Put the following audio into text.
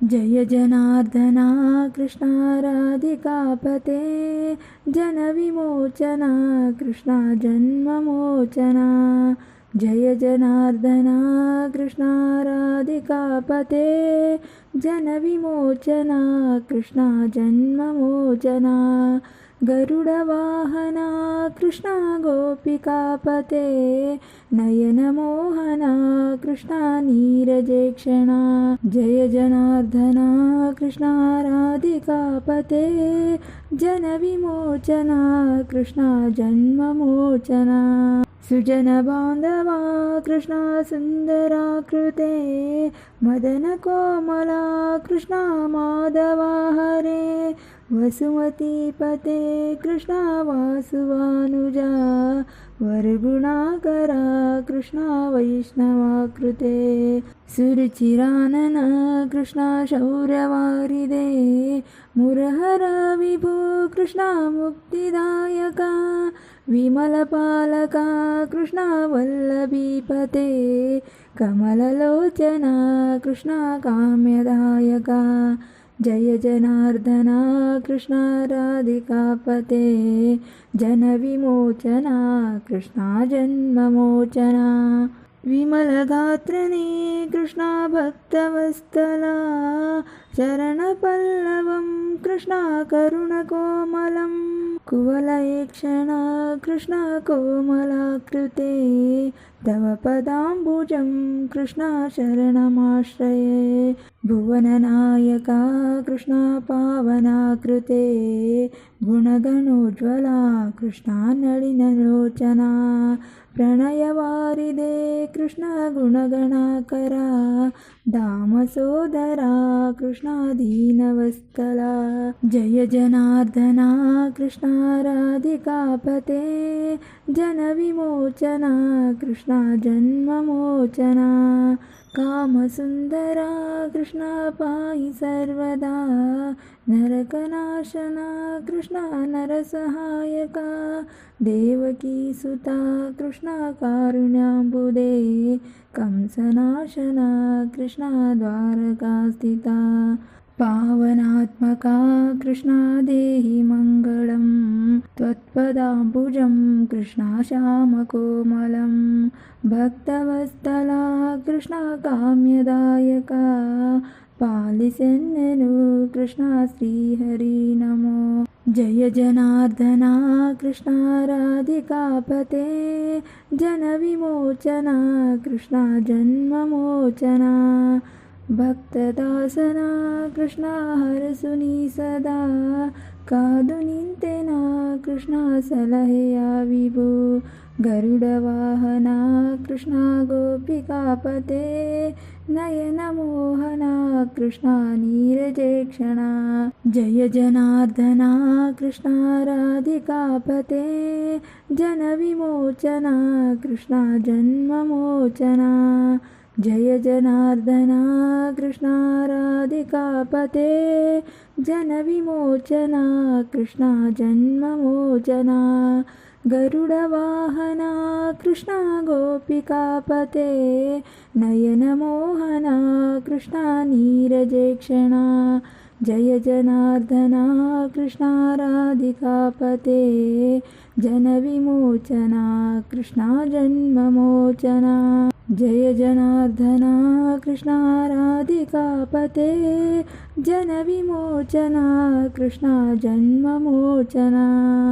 जय जनार्दना कृष्णा राधिकापते जनविमोचना कृष्णा जन्ममोचना। जय जनार्दना कृष्णा राधिकापते जनविमोचना कृष्णा जन्ममोचना। गरुडवाहना कृष्णा गोपिकापते नयनमोहना कृष्णा नीरजेक्षणा। जय जनार्दना कृष्णा राधिकापते जनविमोचना कृष्णा जन्ममोचना। सुजनबान्धवा कृष्णा सुन्दराकृते मदनकोमला कृष्णा माधवा हरे। वसुमतीपते कृष्णा वासुवानुजा वरगुणाकरा कृष्णा वैष्णवाकृते। सुरुचिरानना कृष्णा शौर्यवारिदे मुरहर विभो कृष्णा मुक्तिदायका। विमलपालका कृष्णा वल्लभीपते कमललोचना कृष्णा काम्यदायका। जय जनार्दना कृष्णा राधिकापते जनविमोचना कृष्णा जन्ममोचना। विमलगात्रने कृष्णा भक्तवत्सला शरणपल्लवं कृष्णा करुणकोमलं। कुवलयेक्षणा कृष्णा कोमलाकृते तव पदाम्बुजं कृष्णा शरणमाश्रये। भुवननायका कृष्णा पावनाकृते गुणगणोज्ज्वला कृष्णा नलिनलोचना। प्रणयवारिदे कृष्णा गुणगणाकरा दामसोदरा कृष्णा दीनवत्सला। जय जनार्दना कृष्णा राधिकापते जनविमोचना कृष्णा जन्ममोचना। कामसुन्दरा कृष्णा पाहि सर्वदा नरकनाशना कृष्णा नरसहायका। देवकीसुता कृष्णा कारुण्याम्बुदे कंसनाशना कृष्णा द्वारकास्थिता। पावनात्मका कृष्णा देहि मङ्गलं त्वत्पदाम्बुजं कृष्णा श्यामकोमलं। भक्तवत्सला कृष्णा काम्यदायका पालिसेन्नेनु कृष्णा श्रीहरि नमो। जय जनार्दना कृष्णा राधिकापते जनविमोचना कृष्णा जन्ममोचना। भक्तदासना कृष्णा हरसुनि सदा कादुनिन्तेना कृष्णा सलहेया विभो। गरुडवाहना कृष्णा गोपिकापते नयनमोहना कृष्णा नीरजेक्षणा। जय जनार्दना कृष्णा राधिकापते जनविमोचना कृष्णा जन्ममोचना। जय जनार्दना कृष्णा राधिकापते जनविमोचना कृष्णा जन्ममोचना। गरुडवाहना कृष्णा गोपिकापते नयनमोहना कृष्णा नीरजेक्षणा। जय जनार्दना कृष्णा राधिकापते जनविमोचना कृष्णा जन्ममोचना। जय जनार्दना कृष्णा राधिकापते जनविमोचना कृष्णा जन्ममोचना।